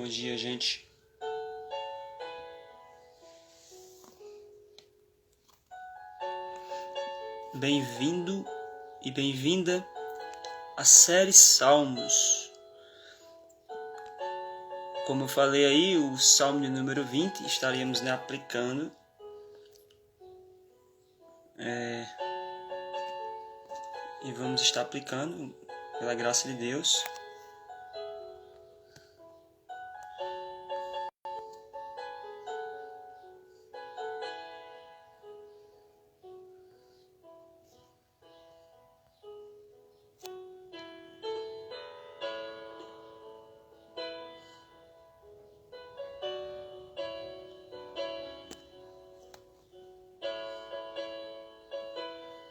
Bom dia, gente. Bem-vindo e bem-vinda à série Salmos. Como eu falei aí, o Salmo de número 20 estaremos aplicando. E vamos estar aplicando, pela graça de Deus.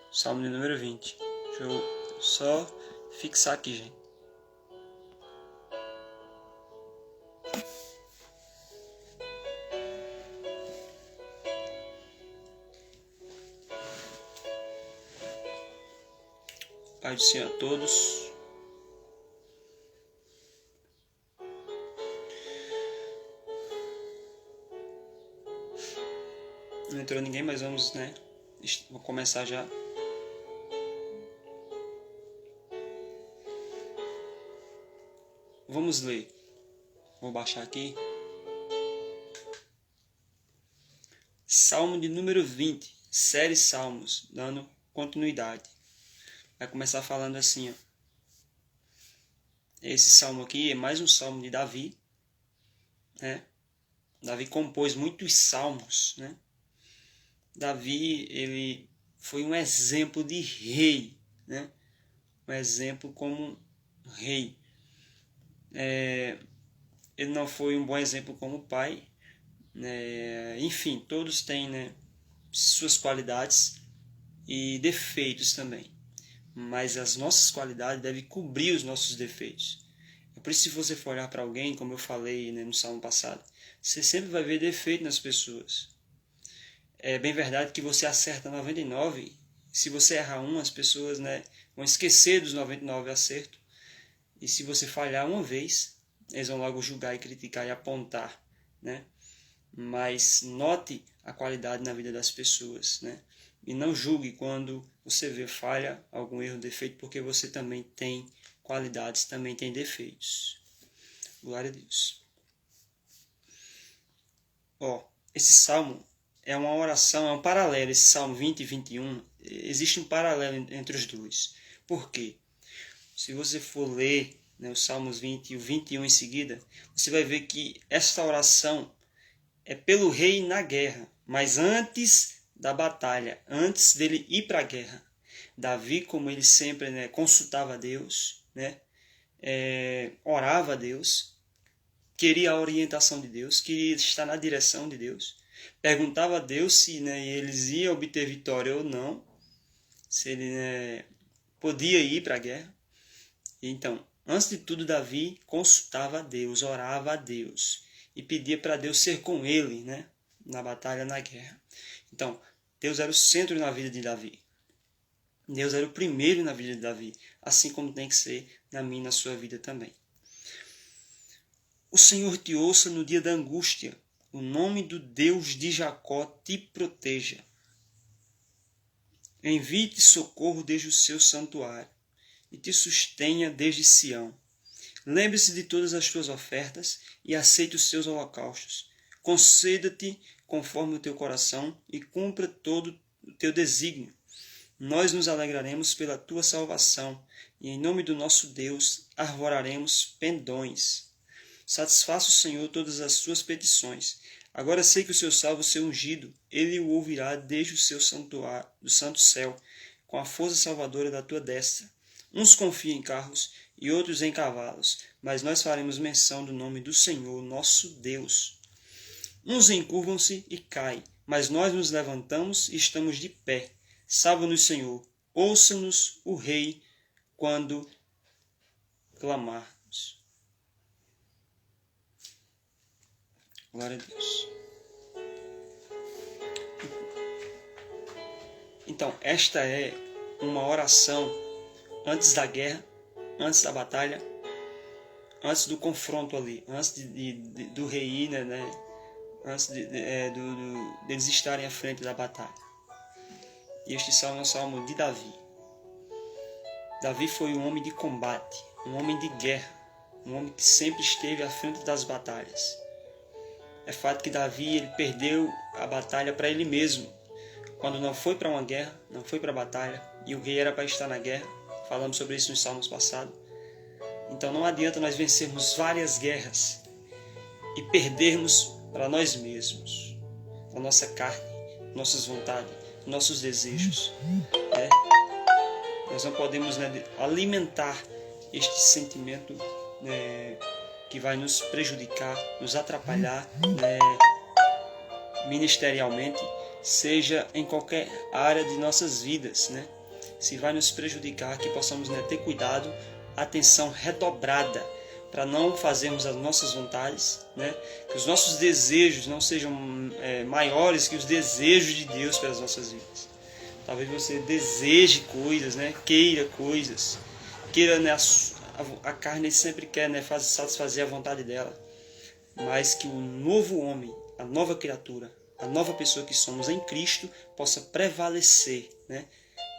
Salmo de número 20. Deixa eu só fixar aqui, gente. Pai do Senhor a todos. Não entrou ninguém, mas vamos, Vou começar já. Vamos ler. Vou baixar aqui. Salmo de número 20. Série Salmos, dando continuidade. Vai começar falando assim, ó. Esse salmo aqui é mais um salmo de Davi, né? Davi compôs muitos salmos, né? Davi, ele foi um exemplo de rei, né? Um exemplo como rei. Ele não foi um bom exemplo como pai, né? Enfim, todos têm, né, suas qualidades e defeitos também. Mas as nossas qualidades devem cobrir os nossos defeitos. É por isso, se você for olhar para alguém, como eu falei, né, no salmo passado, você sempre vai ver defeito nas pessoas. É bem verdade que você acerta 99, se você errar um, as pessoas, né, vão esquecer dos 99 acertos. E se você falhar uma vez, eles vão logo julgar e criticar e apontar, né? Mas note a qualidade na vida das pessoas, né? E não julgue quando você vê falha, algum erro, defeito, porque você também tem qualidades, também tem defeitos. Glória a Deus. Esse salmo é uma oração, é um paralelo, esse salmo 20 e 21, existe um paralelo entre os dois. Por quê? Se você for ler, né, os Salmos 20 e o 21 em seguida, você vai ver que esta oração é pelo rei na guerra, mas antes da batalha, antes dele ir para a guerra. Davi, como ele sempre, né, consultava a Deus, né, orava a Deus, queria a orientação de Deus, queria estar na direção de Deus, perguntava a Deus se, né, eles iam obter vitória ou não, se ele, né, podia ir para a guerra. Então, antes de tudo, Davi consultava a Deus, orava a Deus e pedia para Deus ser com ele, né, na batalha, na guerra. Então, Deus era o centro na vida de Davi. Deus era o primeiro na vida de Davi, assim como tem que ser na minha e na sua vida também. O Senhor te ouça no dia da angústia, o nome do Deus de Jacó te proteja. Envie-te socorro desde o seu santuário e te sustenha desde Sião. Lembre-se de todas as tuas ofertas e aceite os seus holocaustos. Conceda-te conforme o teu coração e cumpra todo o teu desígnio. Nós nos alegraremos pela tua salvação e em nome do nosso Deus arvoraremos pendões. Satisfaça o Senhor todas as suas petições. Agora sei que o seu salvo, o seu ungido, ele o ouvirá desde o seu santuário, do santo céu, com a força salvadora da tua destra. Uns confiam em carros e outros em cavalos, mas nós faremos menção do nome do Senhor, nosso Deus. Uns encurvam-se e caem, mas nós nos levantamos e estamos de pé. Salva-nos, Senhor. Ouça-nos o Rei quando clamarmos. Glória a Deus. Então, esta é uma oração antes da guerra, antes da batalha, antes do confronto ali, antes do rei ir, né, antes deles estarem à frente da batalha. E este salmo é um salmo de Davi. Davi foi um homem de combate, um homem de guerra, um homem que sempre esteve à frente das batalhas. É fato que Davi ele perdeu a batalha para ele mesmo, quando não foi para uma guerra, não foi para a batalha, e o rei era para estar na guerra. Falamos sobre isso nos salmos passados. Então não adianta nós vencermos várias guerras e perdermos para nós mesmos, a nossa carne, nossas vontades, nossos desejos. Né? Nós não podemos, né, alimentar este sentimento, né, que vai nos prejudicar, nos atrapalhar, né, ministerialmente, seja em qualquer área de nossas vidas, né? Se vai nos prejudicar, que possamos, né, ter cuidado, atenção redobrada para não fazermos as nossas vontades, né? Que os nossos desejos não sejam maiores que os desejos de Deus pelas nossas vidas. Talvez você deseje coisas, né? Queira coisas, queira, né, a carne sempre quer, né, satisfazer a vontade dela, mas que o novo homem, a nova criatura, a nova pessoa que somos em Cristo possa prevalecer, né?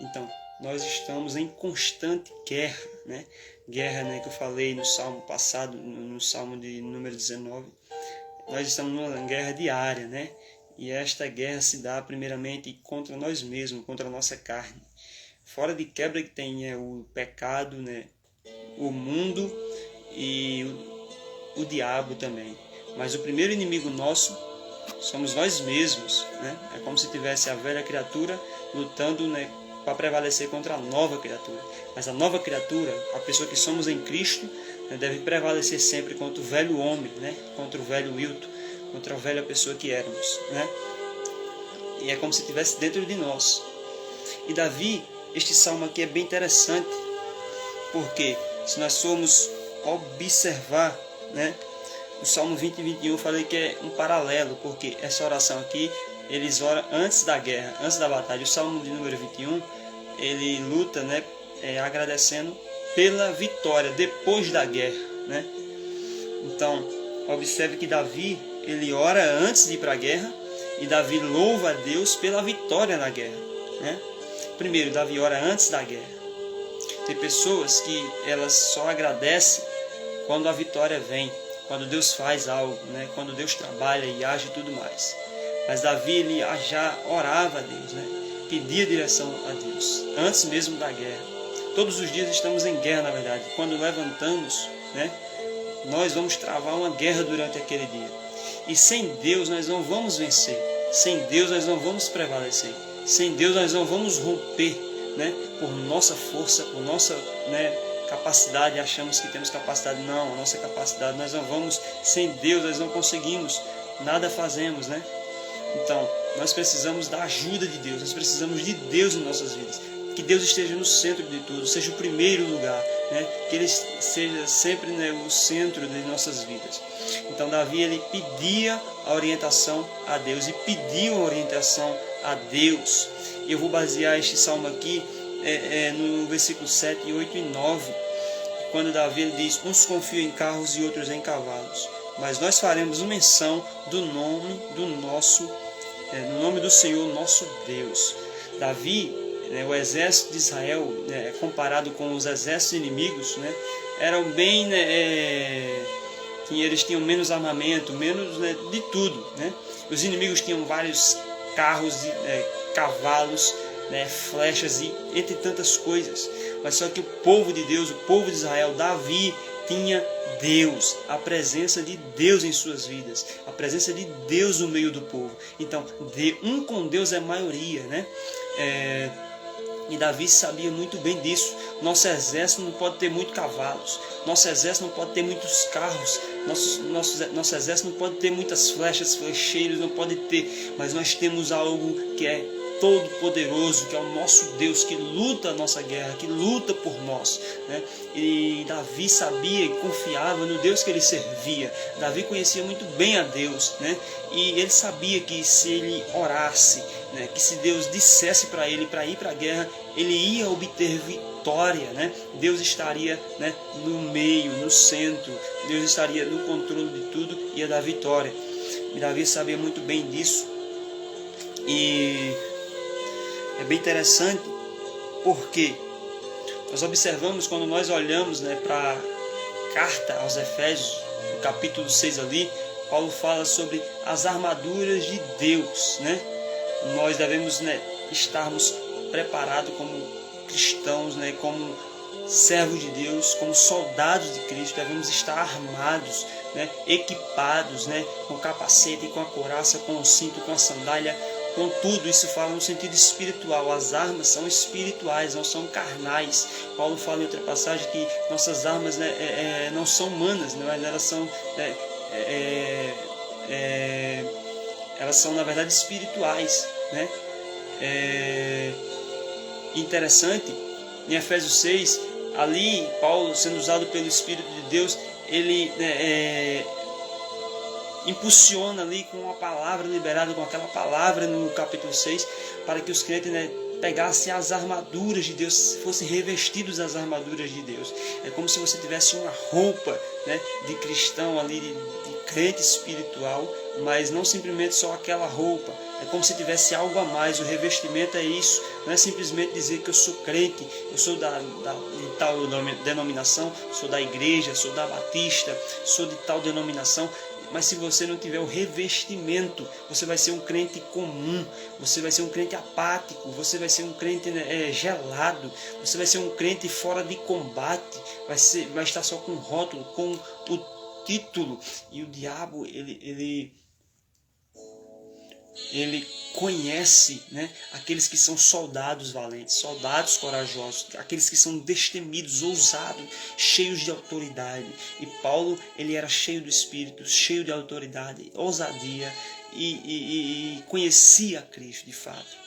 Então, nós estamos em constante guerra, né? Guerra, né, que eu falei no salmo passado, no salmo de número 19. Nós estamos numa guerra diária, né? E esta guerra se dá primeiramente contra nós mesmos, contra a nossa carne. Fora de quebra que tem o pecado, né, o mundo e o diabo também. Mas o primeiro inimigo nosso somos nós mesmos, né? É como se tivesse a velha criatura lutando, né, para prevalecer contra a nova criatura. Mas a nova criatura, a pessoa que somos em Cristo, né, deve prevalecer sempre contra o velho homem, né? Contra o velho Wilton, contra a velha pessoa que éramos, né? E é como se estivesse dentro de nós. E Davi, este salmo aqui é bem interessante, porque se nós formos observar, né, o Salmo 20 e 21 eu falei que é um paralelo, porque essa oração aqui, eles oram antes da guerra, antes da batalha. O Salmo de número 21, ele luta, né, agradecendo pela vitória depois da guerra, né? Então, observe que Davi, ele ora antes de ir para a guerra, e Davi louva a Deus pela vitória na guerra, né? Primeiro, Davi ora antes da guerra. Tem pessoas que elas só agradecem quando a vitória vem, quando Deus faz algo, né? Quando Deus trabalha e age e tudo mais. Mas Davi, ele já orava a Deus, né? Pedia direção a Deus, antes mesmo da guerra. Todos os dias estamos em guerra, na verdade. Quando levantamos, né, nós vamos travar uma guerra durante aquele dia. E sem Deus nós não vamos vencer. Sem Deus nós não vamos prevalecer. Sem Deus nós não vamos romper, né, por nossa força, por nossa, né, capacidade. Achamos que temos capacidade. Não, a nossa capacidade nós não vamos. Sem Deus nós não conseguimos. Nada fazemos, né? Então, nós precisamos da ajuda de Deus, nós precisamos de Deus em nossas vidas. Que Deus esteja no centro de tudo, seja o primeiro lugar, né? Que Ele seja sempre, né, o centro de nossas vidas. Então, Davi, ele pedia a orientação a Deus e pediu a orientação a Deus. Eu vou basear este salmo aqui no versículo 7, 8 e 9, quando Davi ele diz: uns confiam em carros e outros em cavalos, mas nós faremos menção do nome do Senhor nosso Deus. Davi, né, o exército de Israel, né, comparado com os exércitos inimigos, né, eram bem, né, eles tinham menos armamento, menos, né, de tudo, né? Os inimigos tinham vários carros, cavalos, né, flechas e entre tantas coisas. Mas só que o povo de Deus, o povo de Israel, Davi, tinha Deus, a presença de Deus em suas vidas, a presença de Deus no meio do povo. Então, um com Deus é maioria, né? E Davi sabia muito bem disso. Nosso exército não pode ter muitos cavalos, nosso exército não pode ter muitos carros, nosso exército não pode ter muitas flechas, flecheiros, não pode ter, mas nós temos algo que é todo poderoso, que é o nosso Deus, que luta a nossa guerra, que luta por nós, né? E Davi sabia e confiava no Deus que ele servia. Davi conhecia muito bem a Deus, né? E ele sabia que se ele orasse, né, que se Deus dissesse para ele para ir para a guerra, ele ia obter vitória, né? Deus estaria, né, no meio, no centro, Deus estaria no controle de tudo, ia dar vitória. E Davi sabia muito bem disso. E é bem interessante porque nós observamos, quando nós olhamos, né, para a carta aos Efésios, no capítulo 6 ali, Paulo fala sobre as armaduras de Deus, né? Nós devemos, né, estarmos preparados como cristãos, né, como servos de Deus, como soldados de Cristo, devemos estar armados, né, equipados, né, com o capacete, com a couraça, com o cinto, com a sandália, com tudo. Isso fala no sentido espiritual. As armas são espirituais, não são carnais. Paulo fala em outra passagem que nossas armas, né, não são humanas, né, mas elas são, elas são na verdade espirituais, né? Interessante, em Efésios 6, ali Paulo, sendo usado pelo Espírito de Deus, ele, né, impulsiona ali com uma palavra liberada, com aquela palavra no capítulo 6, para que os crentes, né, pegassem as armaduras de Deus, fossem revestidos das armaduras de Deus. É como se você tivesse uma roupa, né, de cristão ali, de crente espiritual, mas não simplesmente só aquela roupa. É como se tivesse algo a mais. O revestimento é isso. Não é simplesmente dizer que eu sou crente, eu sou de tal denominação, sou da igreja, sou da batista, sou de tal denominação. Mas se você não tiver o revestimento, você vai ser um crente comum, você vai ser um crente apático, você vai ser um crente, né, gelado, você vai ser um crente fora de combate, vai estar só com o rótulo, com o título. E o diabo, ele conhece, né, aqueles que são soldados valentes, soldados corajosos, aqueles que são destemidos, ousados, cheios de autoridade. E Paulo, ele era cheio do Espírito, cheio de autoridade, ousadia, e conhecia Cristo de fato.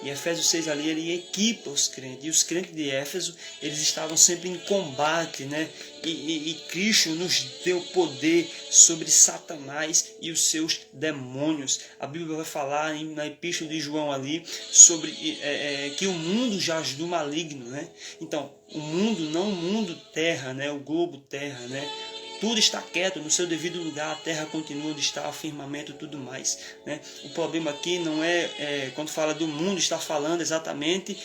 Em Efésios 6 ali, ele equipa os crentes. E os crentes de Éfeso, eles estavam sempre em combate, né? E Cristo nos deu poder sobre Satanás e os seus demônios. A Bíblia vai falar na Epístola de João ali sobre que o mundo jaz do maligno, né? Então, o mundo, não o mundo terra, né? O globo terra, né? Tudo está quieto no seu devido lugar, a terra continua onde está, o firmamento e tudo mais, né? O problema aqui não quando fala do mundo, está falando exatamente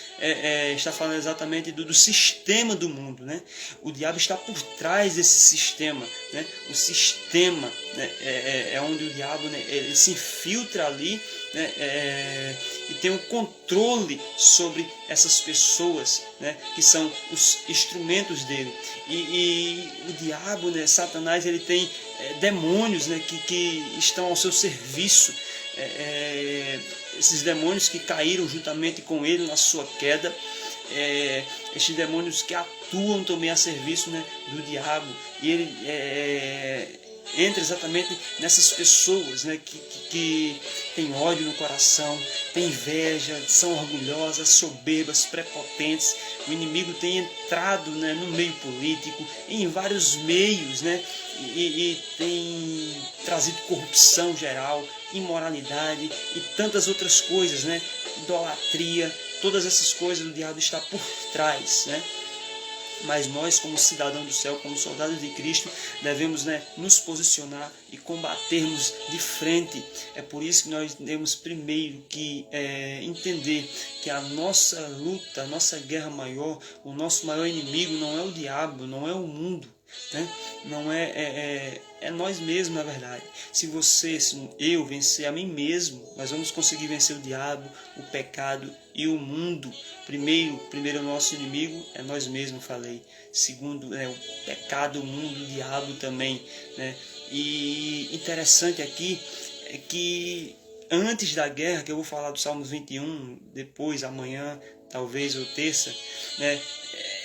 do sistema do mundo, né? O diabo está por trás desse sistema, né? O sistema, né, é onde o diabo, né, ele se infiltra ali, né, e tem um controle sobre essas pessoas, né, que são os instrumentos dele. E o diabo, né, Satanás, ele tem demônios, né, que estão ao seu serviço. Esses demônios que caíram juntamente com ele na sua queda, esses demônios que atuam também a serviço, né, do diabo. E ele entra exatamente nessas pessoas, né, que têm ódio no coração, têm inveja, são orgulhosas, soberbas, prepotentes. O inimigo tem entrado, né, no meio político, em vários meios, né, e tem trazido corrupção geral, imoralidade e tantas outras coisas, né, idolatria. Todas essas coisas o diabo está por trás, né? Mas nós, como cidadãos do céu, como soldados de Cristo, devemos, né, nos posicionar e combatermos de frente. É por isso que nós temos primeiro que entender que a nossa luta, a nossa guerra maior, o nosso maior inimigo não é o diabo, não é o mundo, né? Não é nós mesmos, na verdade. Se eu vencer a mim mesmo, nós vamos conseguir vencer o diabo, o pecado e o mundo. Primeiro o nosso inimigo é nós mesmos, falei. Segundo, o pecado, o mundo, o diabo também, né? E interessante aqui é que antes da guerra, que eu vou falar do Salmos 21, depois, amanhã, talvez, ou terça, né?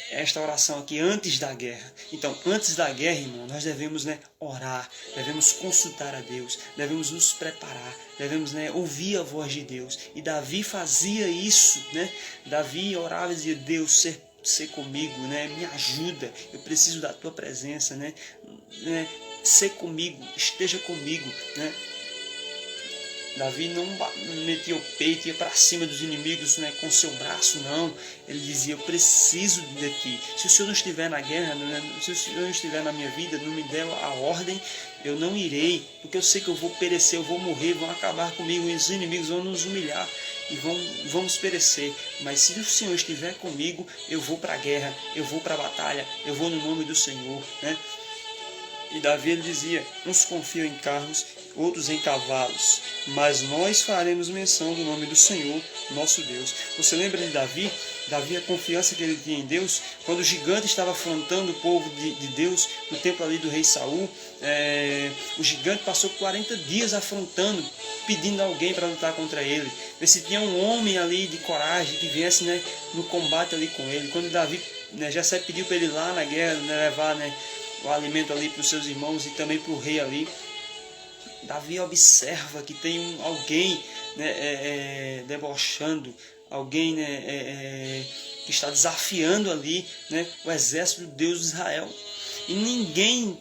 Esta oração aqui antes da guerra. Então, antes da guerra, irmão, nós devemos, né, orar, devemos consultar a Deus, devemos nos preparar, devemos, né, ouvir a voz de Deus. E Davi fazia isso, né? Davi orava e dizia: Deus, ser comigo, né? Me ajuda, eu preciso da tua presença, né? Ser comigo, esteja comigo, né? Davi não metia o peito, ia para cima dos inimigos, né, com seu braço, não. Ele dizia: eu preciso de ti. Se o Senhor não estiver na guerra, né, se o Senhor não estiver na minha vida, não me der a ordem, eu não irei, porque eu sei que eu vou perecer, eu vou morrer, vão acabar comigo, e os inimigos vão nos humilhar e vamos perecer. Mas se o Senhor estiver comigo, eu vou para a guerra, eu vou para a batalha, eu vou no nome do Senhor, né? E Davi, ele dizia: uns confiam em carros, outros em cavalos, mas nós faremos menção do nome do Senhor, nosso Deus. Você lembra de Davi? Davi, a confiança que ele tinha em Deus, quando o gigante estava afrontando o povo de Deus, no tempo ali do rei Saul, o gigante passou 40 dias afrontando, pedindo alguém para lutar contra ele, ver se tinha um homem ali de coragem, que viesse, né, no combate ali com ele. Quando Davi, né, Jessé pediu para ele ir lá na guerra, né, levar, né, o alimento ali para os seus irmãos e também para o rei ali, Davi observa que tem alguém, né, debochando, alguém, né, que está desafiando ali, né, o exército do Deus de Israel. E ninguém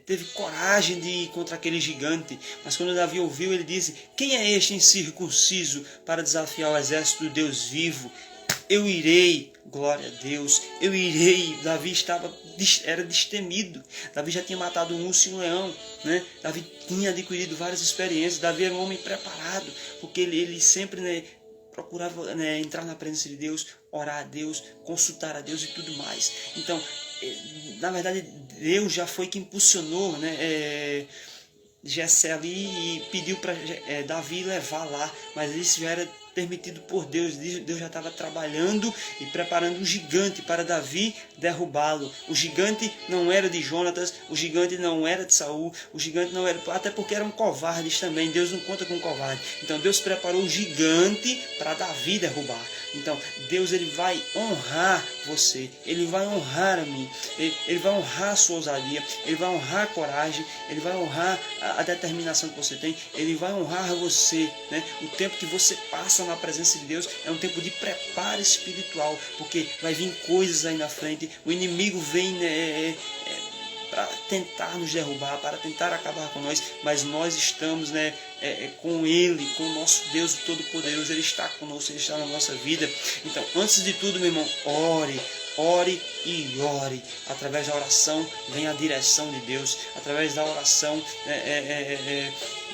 teve coragem de ir contra aquele gigante. Mas quando Davi ouviu, ele disse: quem é este incircunciso para desafiar o exército do Deus vivo? Eu irei, glória a Deus, eu irei. Davi era destemido. Davi já tinha matado um urso e um leão, né? Davi tinha adquirido várias experiências. Davi era um homem preparado, porque ele sempre, né, procurava, né, entrar na presença de Deus, orar a Deus, consultar a Deus e tudo mais. Então, na verdade, Deus já foi que impulsionou, né, Jessé ali e pediu para Davi levar lá, mas isso já era permitido por Deus. Deus já estava trabalhando e preparando um gigante para Davi derrubá-lo. O gigante não era de Jonatas, o gigante não era de Saul, o gigante não era, até porque eram covardes também. Deus não conta com covarde. Então Deus preparou o gigante para Davi derrubar. Então Deus, ele vai honrar você, ele vai honrar a mim, ele vai honrar a sua ousadia, ele vai honrar a coragem, ele vai honrar a determinação que você tem, ele vai honrar você, né? O tempo que você passa na presença de Deus é um tempo de preparo espiritual, porque vai vir coisas aí na frente, o inimigo vem, né, para tentar nos derrubar, para tentar acabar com nós, mas nós estamos, né, com Ele, com o nosso Deus Todo-Poderoso. Ele está conosco, Ele está na nossa vida. Então, antes de tudo, meu irmão, ore e ore. Através da oração vem a direção de Deus. Através da oração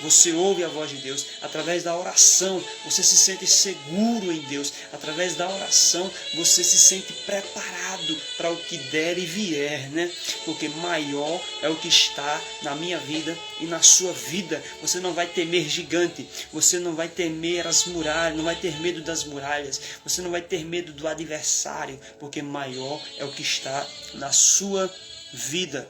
você ouve a voz de Deus. Através da oração você se sente seguro em Deus. Através da oração você se sente preparado para o que der e vier, né? Porque maior é o que está na minha vida e na sua vida. Você não vai temer gigante, você não vai temer as muralhas, não vai ter medo das muralhas, você não vai ter medo do adversário, porque maior é o que está na sua vida.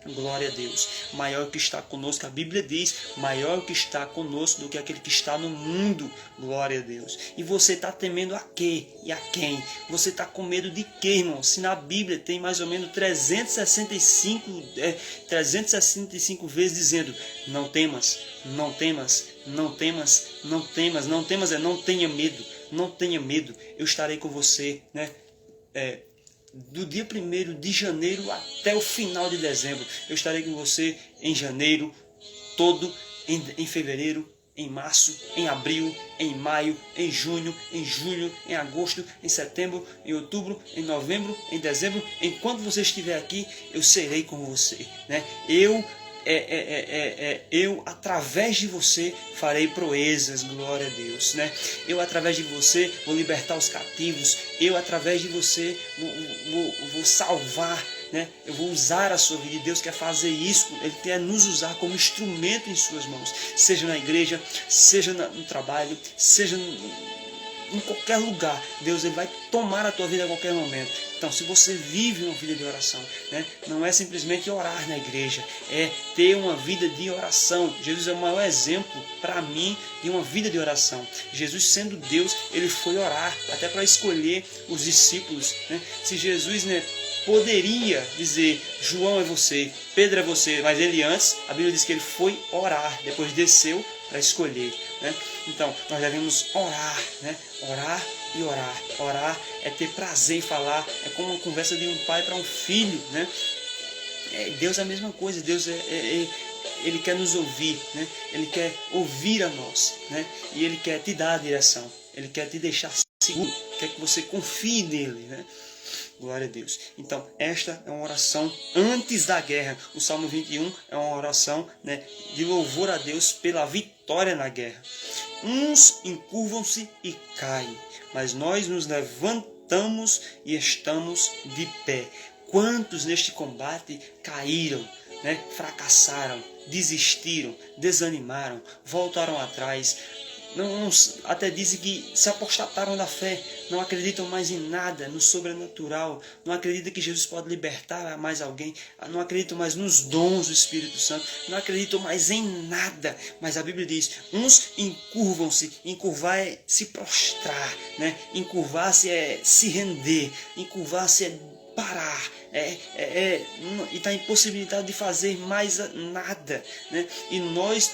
Glória a Deus. Maior é o que está conosco. A Bíblia diz: maior é o que está conosco do que aquele que está no mundo. Glória a Deus. E você está temendo a quê e a quem? Você está com medo de quê, irmão? Se na Bíblia tem mais ou menos 365 vezes dizendo: não temas, não temas, não temas, não temas, não temas, não tenha medo, não tenha medo. Eu estarei com você, né? Do dia 1º de janeiro até o final de dezembro. Eu estarei com você em janeiro todo, em fevereiro, em março, em abril, em maio, em junho, em julho, em agosto, em setembro, em outubro, em novembro, em dezembro. Enquanto você estiver aqui, eu serei com você, né? Eu, através de você, farei proezas, glória a Deus, né? Eu, através de você, vou libertar os cativos. Eu, através de você, vou salvar, né? Eu vou usar a sua vida. E Deus quer fazer isso. Ele quer nos usar como instrumento em suas mãos, seja na igreja, seja no trabalho, seja em qualquer lugar. Deus, ele vai tomar a tua vida a qualquer momento. Então, se você vive uma vida de oração, né, não é simplesmente orar na igreja, é ter uma vida de oração. Jesus é o maior exemplo para mim de uma vida de oração. Jesus, sendo Deus, ele foi orar até para escolher os discípulos, né? Se Jesus, né, poderia dizer: João é você, Pedro é você, mas ele antes, a Bíblia diz que ele foi orar, depois desceu para escolher, né? Então, nós devemos orar, né? Orar e orar. Orar é ter prazer em falar, é como uma conversa de um pai para um filho, né? Deus é a mesma coisa. Deus Ele quer nos ouvir, né? Ele quer ouvir a nós, né? E Ele quer te dar a direção. Ele quer te deixar seguro, quer que você confie nele, né? Glória a Deus. Então, esta é uma oração antes da guerra. O Salmo 21 é uma oração, né, de louvor a Deus pela vitória na guerra. Uns encurvam-se e caem, mas nós nos levantamos e estamos de pé. Quantos neste combate caíram, né, fracassaram, desistiram, desanimaram, voltaram atrás, até dizem que se apostataram da fé, não acreditam mais em nada, no sobrenatural, não acreditam que Jesus pode libertar mais alguém, não acreditam mais nos dons do Espírito Santo, não acreditam mais em nada. Mas a Bíblia diz, uns encurvam-se, encurvar é se prostrar, né? Encurvar-se é se render, encurvar-se é parar, e está impossibilitado de fazer mais nada, né? E nós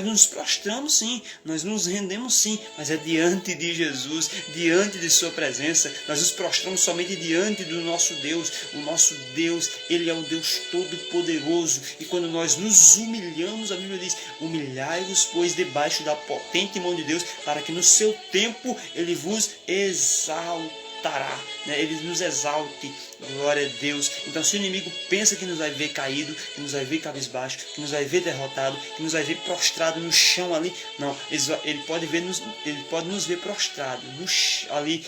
nos prostramos sim, nós nos rendemos sim, mas é diante de Jesus, diante de sua presença, nós nos prostramos somente diante do nosso Deus. O nosso Deus, Ele é o Deus Todo-Poderoso, e quando nós nos humilhamos, a Bíblia diz, humilhai-vos, pois, debaixo da potente mão de Deus, para que no seu tempo Ele vos exaltará, né? Ele nos exalte. Glória a Deus. Então, se o inimigo pensa que nos vai ver caído, que nos vai ver cabisbaixo, que nos vai ver derrotado, que nos vai ver prostrado no chão ali, não, ele pode nos ver prostrado ali,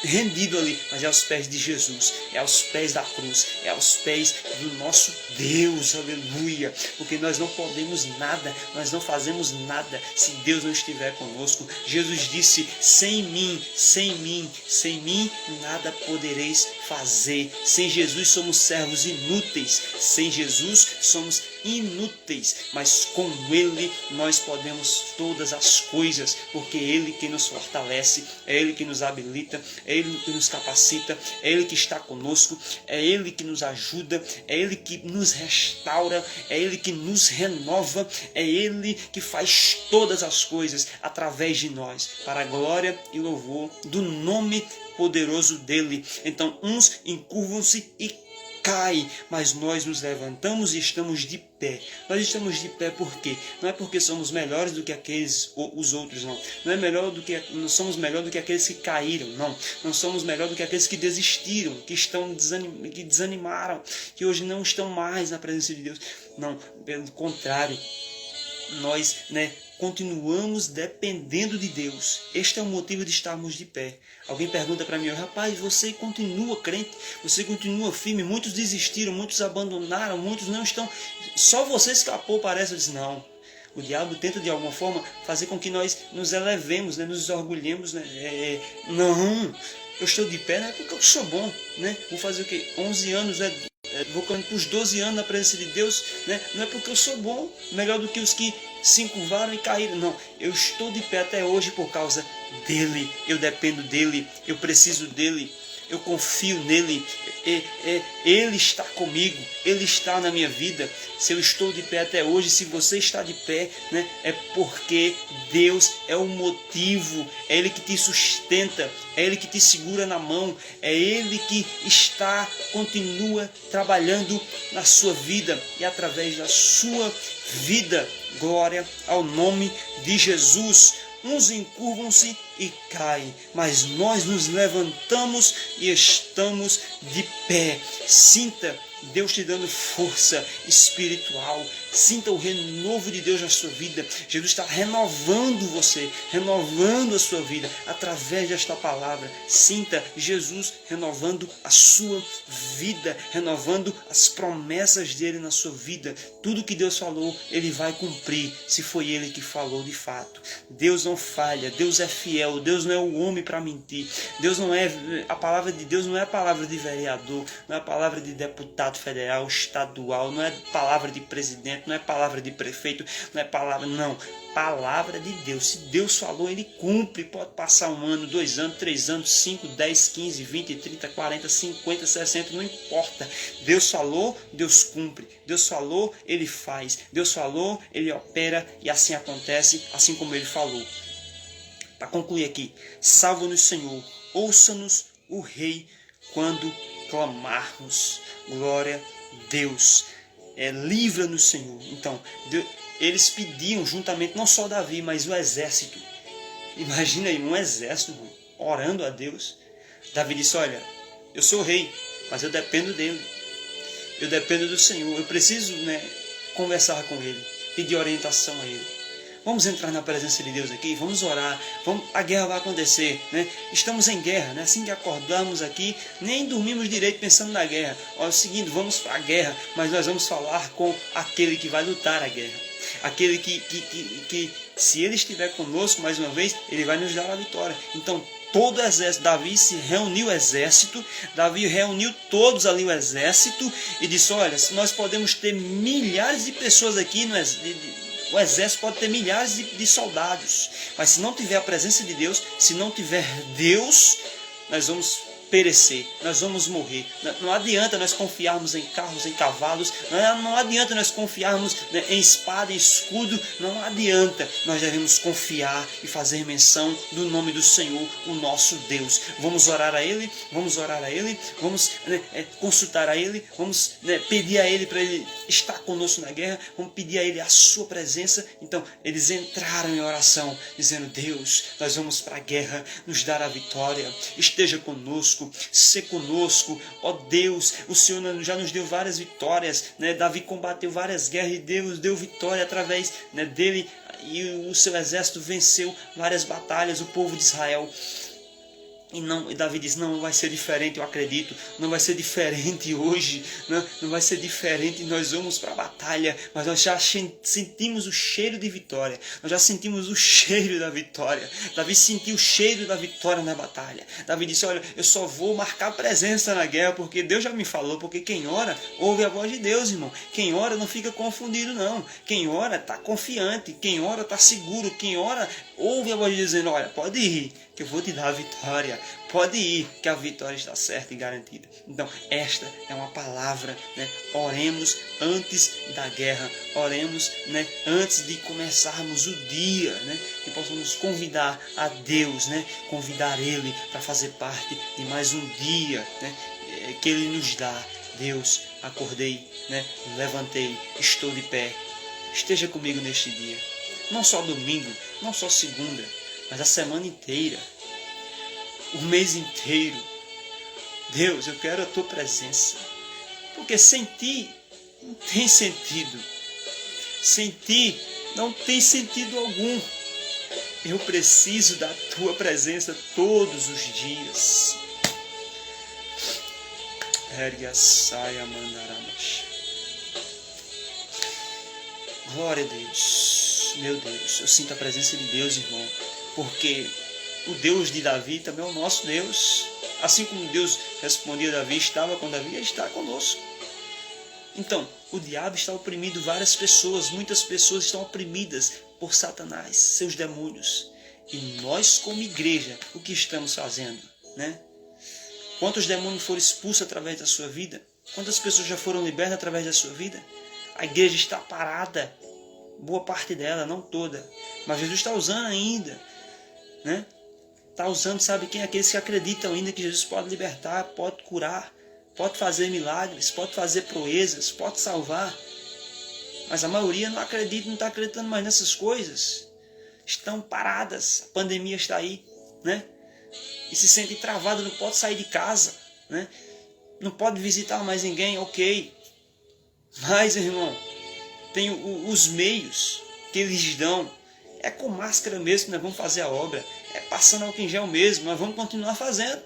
rendido ali, mas é aos pés de Jesus, é aos pés da cruz, é aos pés do nosso Deus, aleluia, porque nós não podemos nada, nós não fazemos nada se Deus não estiver conosco. Jesus disse, sem mim, nada podereis fazer. Sem Jesus somos servos inúteis, sem Jesus somos inúteis, mas com Ele nós podemos todas as coisas, porque é Ele que nos fortalece, é Ele que nos habilita, é Ele que nos capacita, é Ele que está conosco, é Ele que nos ajuda, é Ele que nos restaura, é Ele que nos renova, é Ele que faz todas as coisas através de nós, para a glória e louvor do nome poderoso dEle. Então, uns encurvam-se e cai, mas nós nos levantamos e estamos de pé. Nós estamos de pé por quê? Não é porque somos melhores do que os outros, não. Não somos melhores do que aqueles que caíram, não. Não somos melhores do que aqueles que desistiram, que desanimaram, que hoje não estão mais na presença de Deus. Não, pelo contrário, nós, continuamos dependendo de Deus. Este é o motivo de estarmos de pé. Alguém pergunta para mim, rapaz, você continua crente, você continua firme, muitos desistiram, muitos abandonaram, muitos não estão, só você escapou, parece. Eu disse, não. O diabo tenta de alguma forma fazer com que nós nos elevemos, nos orgulhemos. Não, eu estou de pé, não é porque eu sou bom. Vou fazer o quê? 11 anos, vou caminhar para os 12 anos na presença de Deus, não é porque eu sou bom, melhor do que os que se encurvaram e caíram. Não, eu estou de pé até hoje por causa dele. Eu dependo dele, eu preciso dele, eu confio nele. Ele está comigo, ele está na minha vida. Se eu estou de pé até hoje, se você está de pé, é porque Deus é o motivo, é Ele que te sustenta, é Ele que te segura na mão, é Ele que continua trabalhando na sua vida e através da sua vida. Glória ao nome de Jesus. Uns encurvam-se e caem, mas nós nos levantamos e estamos de pé. Sinta Deus te dando força espiritual. Sinta o renovo de Deus na sua vida. Jesus está renovando você, renovando a sua vida através desta palavra. Sinta Jesus renovando a sua vida, renovando as promessas dele na sua vida. Tudo que Deus falou, ele vai cumprir, se foi ele que falou de fato. Deus não falha, Deus é fiel, Deus não é o homem para mentir. A palavra de Deus não é a palavra de vereador, não é a palavra de deputado federal, estadual, não é palavra de presidente, não é palavra de prefeito, palavra de Deus. Se Deus falou, ele cumpre. Pode passar 1 ano, 2 anos, 3 anos, 5, 10, 15, 20, 30, 40, 50, 60, não importa. Deus falou, Deus cumpre. Deus falou, ele faz. Deus falou, ele opera, e assim acontece, assim como ele falou. Para concluir aqui, salva-nos, Senhor, ouça-nos o Rei quando clamarmos. Glória a Deus. livra-nos, Senhor. Então, eles pediam juntamente, não só Davi, mas o exército. Imagina aí, um exército orando a Deus. Davi disse, olha, eu sou rei, mas eu dependo dele. Eu dependo do Senhor. Eu preciso, conversar com ele, pedir orientação a ele. Vamos entrar na presença de Deus aqui, vamos orar, a guerra vai acontecer, Estamos em guerra, Assim que acordamos aqui, nem dormimos direito pensando na guerra. Olha, é o seguinte, vamos para a guerra, mas nós vamos falar com aquele que vai lutar a guerra. Aquele que se ele estiver conosco mais uma vez, ele vai nos dar a vitória. Então, todo o exército, Davi se reuniu o exército, Davi reuniu todos ali o exército e disse, olha, se nós podemos ter milhares de pessoas aqui no exército, o exército pode ter milhares de soldados, mas se não tiver a presença de Deus, se não tiver Deus, nós vamos perecer, nós vamos morrer. Não adianta nós confiarmos em carros, em cavalos, não adianta nós confiarmos em espada, em escudo, não adianta. Nós devemos confiar e fazer menção do nome do Senhor, o nosso Deus. Vamos orar a Ele, vamos consultar a Ele, vamos pedir a Ele para Ele estar conosco na guerra, vamos pedir a Ele a sua presença. Então eles entraram em oração, dizendo, Deus, nós vamos para a guerra, nos dar a vitória, esteja conosco, ser conosco, ó Deus, o Senhor já nos deu várias vitórias, Davi combateu várias guerras e Deus deu vitória através dele, e o seu exército venceu várias batalhas, o povo de Israel. E Davi diz, não vai ser diferente, eu acredito, não vai ser diferente hoje, não vai ser diferente, nós vamos para a batalha, mas nós já sentimos o cheiro de vitória, nós já sentimos o cheiro da vitória. Davi sentiu o cheiro da vitória na batalha. Davi disse, olha, eu só vou marcar presença na guerra, porque Deus já me falou, porque quem ora, ouve a voz de Deus, irmão. Quem ora não fica confundido, não. Quem ora está confiante, quem ora está seguro, quem ora ouve a voz de Deus dizendo, olha, pode ir, que eu vou te dar a vitória. Pode ir, que a vitória está certa e garantida. Então, esta é uma palavra, Oremos antes da guerra. Oremos, antes de começarmos o dia, que possamos convidar a Deus, convidar Ele para fazer parte de mais um dia, que Ele nos dá. Deus, acordei, levantei, estou de pé. Esteja comigo neste dia. Não só domingo, não só segunda, mas a semana inteira, o mês inteiro. Deus, eu quero a Tua presença, porque sem Ti não tem sentido. Sem Ti não tem sentido algum. Eu preciso da Tua presença todos os dias. Ergue a saia, mandaramash. Glória a Deus. Meu Deus, eu sinto a presença de Deus, irmão, porque o Deus de Davi também é o nosso Deus. Assim como Deus respondia a Davi, estava com Davi, Ele está conosco. Então, o diabo está oprimindo várias pessoas. Muitas pessoas estão oprimidas por Satanás, seus demônios. E nós, como igreja, o que estamos fazendo? Quantos demônios foram expulsos através da sua vida? Quantas pessoas já foram libertas através da sua vida? A igreja está parada. Boa parte dela, não toda. Mas Jesus está usando ainda. Está usando, sabe quem? Aqueles que acreditam ainda que Jesus pode libertar, pode curar, pode fazer milagres, pode fazer proezas, pode salvar. Mas a maioria não acredita, não está acreditando mais nessas coisas. Estão paradas, a pandemia está aí, E se sente travado, não pode sair de casa, Não pode visitar mais ninguém, ok. Mas, irmão, tem os meios que eles dão. É com máscara mesmo que nós vamos fazer a obra. É passando álcool em gel mesmo, nós vamos continuar fazendo.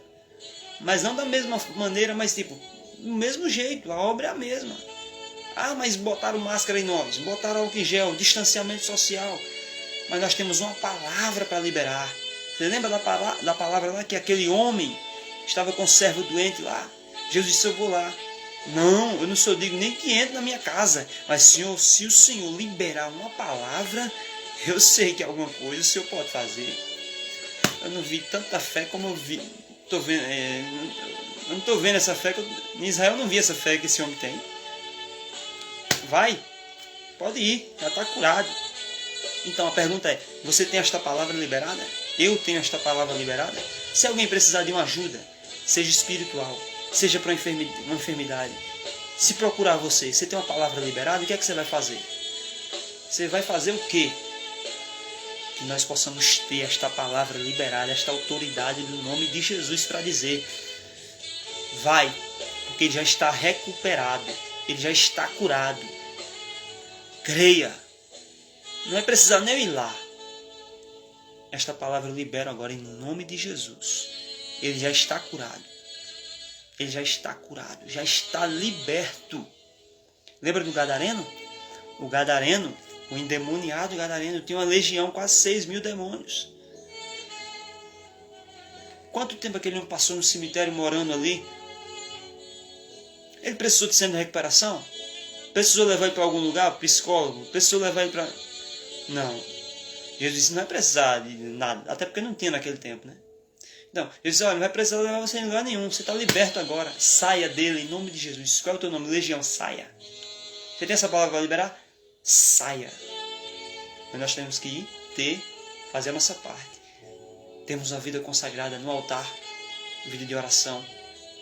Mas não da mesma maneira, mas do mesmo jeito, a obra é a mesma. Ah, mas botaram máscara em nós, botaram álcool em gel, distanciamento social. Mas nós temos uma palavra para liberar. Você lembra da palavra lá que aquele homem estava com o servo doente lá? Jesus disse, eu vou lá. Não, eu não sou digno nem que entre na minha casa. Mas Senhor, se o Senhor liberar uma palavra, eu sei que alguma coisa o Senhor pode fazer. Eu não vi tanta fé como eu vi. Eu não estou vendo essa fé. Em Israel eu não vi essa fé que esse homem tem. Vai, pode ir, já está curado. Então a pergunta é, você tem esta palavra liberada? Eu tenho esta palavra liberada? Se alguém precisar de uma ajuda, seja espiritual, seja para uma enfermidade, Se procurar você, você tem uma palavra liberada, o que é que você vai fazer? Você vai fazer o quê? Que nós possamos ter esta palavra liberada, esta autoridade do nome de Jesus para dizer: vai, porque ele já está recuperado, ele já está curado. Creia. Não é precisar nem ir lá. Esta palavra eu libero agora em nome de Jesus. Ele já está curado. Ele já está curado, já está liberto. Lembra do Gadareno? O Gadareno, o endemoniado Gadareno, tinha uma legião, quase 6.000 demônios. Quanto tempo aquele homem passou no cemitério morando ali? Ele precisou de centro de recuperação? Precisou levar ele para algum lugar? Psicólogo? Precisou levar ele para... Não. Jesus disse, não vai precisar de nada. Até porque não tinha naquele tempo, né? Não. Jesus disse, olha, não vai precisar levar você em lugar nenhum. Você está liberto agora. Saia dele em nome de Jesus. Qual é o teu nome? Legião, saia. Você tem essa palavra para liberar? Saia. Mas nós temos que ir, fazer a nossa parte. Temos uma vida consagrada no altar. Vida de oração,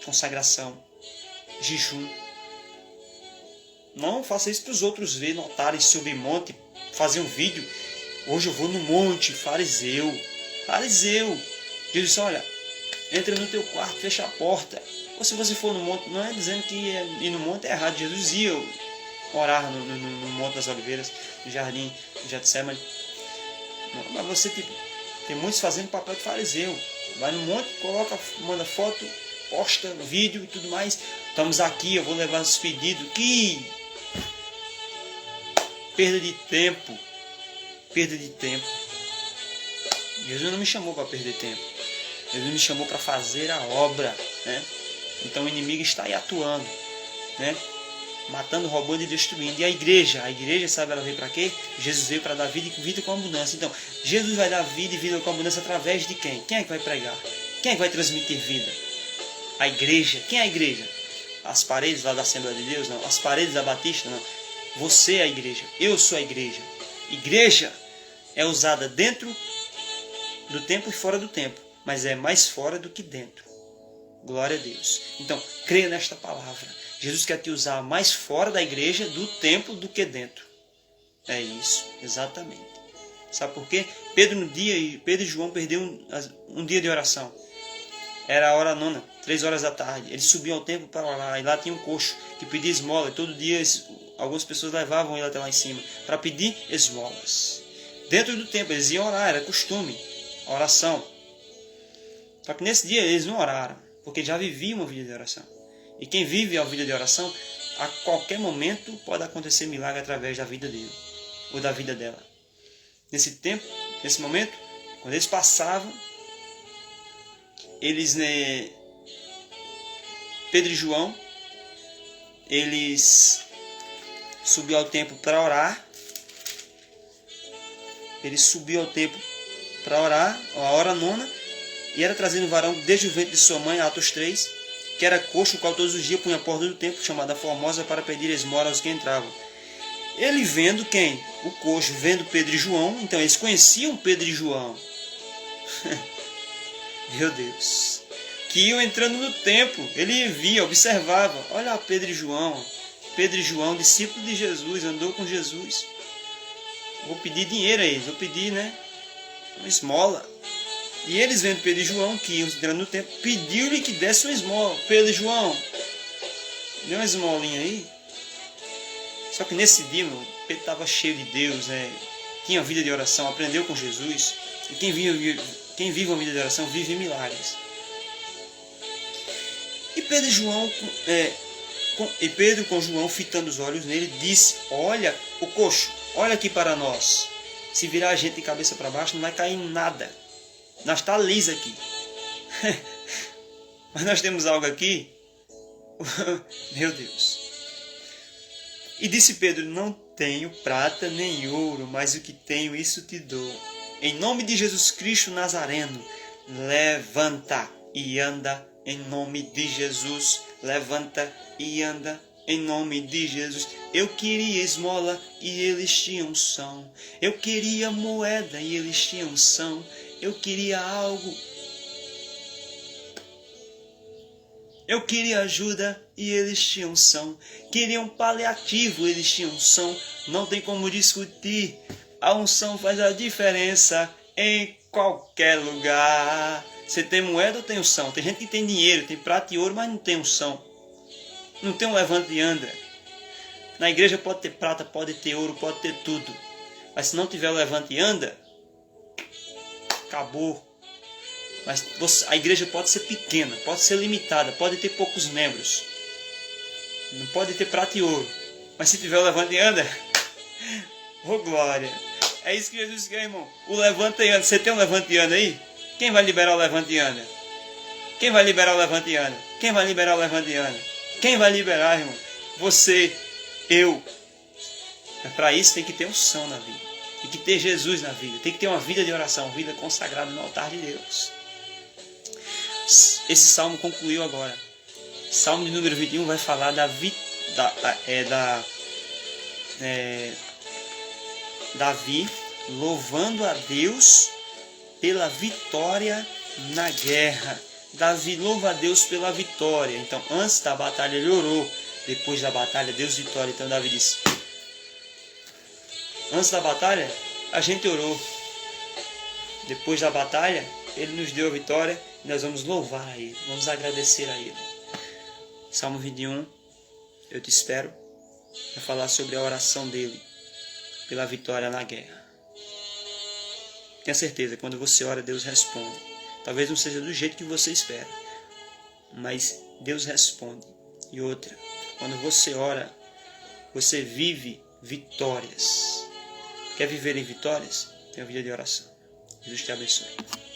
consagração, jejum. Não faça isso para os outros verem, notarem, subir monte, fazer um vídeo. Hoje eu vou no monte, fariseu. Fariseu. Jesus disse, olha, entra no teu quarto, fecha a porta. Ou se você for no monte, não é dizendo que ir no monte é errado. Jesus ia orar no Monte das Oliveiras, no jardim de Getsemane. Mas você, tem muitos fazendo papel de fariseu. Vai no monte, coloca, manda foto, posta vídeo e tudo mais. Estamos aqui, eu vou levar os pedidos. Que perda de tempo. Perda de tempo. Jesus não me chamou para perder tempo. Jesus me chamou para fazer a obra, né? Então o inimigo está aí atuando, né? Matando, roubando e destruindo. E a igreja, sabe, ela veio para quê? Jesus veio para dar vida e vida com abundância. Então, Jesus vai dar vida e vida com abundância através de quem? Quem é que vai pregar? Quem é que vai transmitir vida? A igreja. Quem é a igreja? As paredes lá da Assembleia de Deus? Não. As paredes da Batista? Não. Você é a igreja. Eu sou a igreja. Igreja é usada dentro do templo e fora do templo, mas é mais fora do que dentro. Glória a Deus. Então, creia nesta palavra. Jesus quer te usar mais fora da igreja, do templo, do que dentro. É isso, exatamente. Sabe por quê? Pedro e João perderam um dia de oração. Era a hora nona, 3 horas da tarde. Eles subiam ao templo para orar, e lá tinha um coxo que pedia esmola. E todo dia algumas pessoas levavam ele até lá em cima para pedir esmolas. Dentro do templo, eles iam orar, era costume, a oração. Só que nesse dia eles não oraram, porque já viviam uma vida de oração. E quem vive a vida de oração, a qualquer momento pode acontecer milagre através da vida dele, ou da vida dela. Nesse tempo, nesse momento, quando eles passavam, eles, Pedro e João, eles subiam ao templo para orar. Eles subiam ao templo para orar, a hora nona, e era trazido um varão desde o ventre de sua mãe, Atos 3, que era coxo, o qual todos os dias punha a porta do templo, chamada Formosa, para pedir esmola aos que entravam. Ele vendo quem? O coxo, vendo Pedro e João, então eles conheciam Pedro e João. Meu Deus. Que iam entrando no templo, ele via, observava. Olha Pedro e João. Pedro e João, discípulo de Jesus, andou com Jesus. Vou pedir dinheiro a eles, vou pedir, uma esmola. E eles vendo Pedro e João, que iam entrando no templo, pediu-lhe que desse uma esmola. Pedro e João, deu uma esmolinha aí. Só que nesse dia, Pedro estava cheio de Deus, tinha vida de oração, aprendeu com Jesus. E quem vive uma vida de oração vive milagres. E Pedro com João, fitando os olhos nele, disse, olha, o coxo, olha aqui para nós. Se virar a gente de cabeça para baixo, não vai cair nada. Nós está liso aqui. Mas nós temos algo aqui. Meu Deus. E disse Pedro, não tenho prata nem ouro, mas o que tenho, isso te dou. Em nome de Jesus Cristo Nazareno, levanta e anda. Em nome de Jesus, levanta e anda. Em nome de Jesus. Eu queria esmola e eles tinham unção. Eu queria moeda e eles tinham unção. Eu queria algo. Eu queria ajuda e eles tinham unção. Queriam paliativo, eles tinham unção. Não tem como discutir. A unção faz a diferença em qualquer lugar. Você tem moeda ou tem unção? Tem gente que tem dinheiro, tem prata e ouro, mas não tem unção. Não tem um levante e anda. Na igreja pode ter prata, pode ter ouro, pode ter tudo. Mas se não tiver o levante e anda, acabou. Mas a igreja pode ser pequena, pode ser limitada, pode ter poucos membros. Não pode ter prata e ouro. Mas se tiver o levante e anda, ô glória. É isso que Jesus quer, irmão. O levante e anda. Você tem um levante e anda aí? Quem vai liberar o levante e anda? Quem vai liberar o levante e anda? Quem vai liberar o levante e anda? Quem vai liberar, irmão? Você, eu. Mas para isso tem que ter unção na vida. Tem que ter Jesus na vida. Tem que ter uma vida de oração, uma vida consagrada no altar de Deus. Esse salmo concluiu agora. Salmo de número 21 vai falar Davi louvando a Deus pela vitória na guerra. Davi louva a Deus pela vitória. Então, antes da batalha ele orou. Depois da batalha, Deus vitória. Então, Davi disse: antes da batalha, a gente orou. Depois da batalha, ele nos deu a vitória. E nós vamos louvar a Ele. Vamos agradecer a Ele. Salmo 21. Eu te espero para falar sobre a oração dele pela vitória na guerra. Tenha certeza, quando você ora, Deus responde. Talvez não seja do jeito que você espera, mas Deus responde. E outra, quando você ora, você vive vitórias. Quer viver em vitórias? Tenha uma vida de oração. Jesus te abençoe.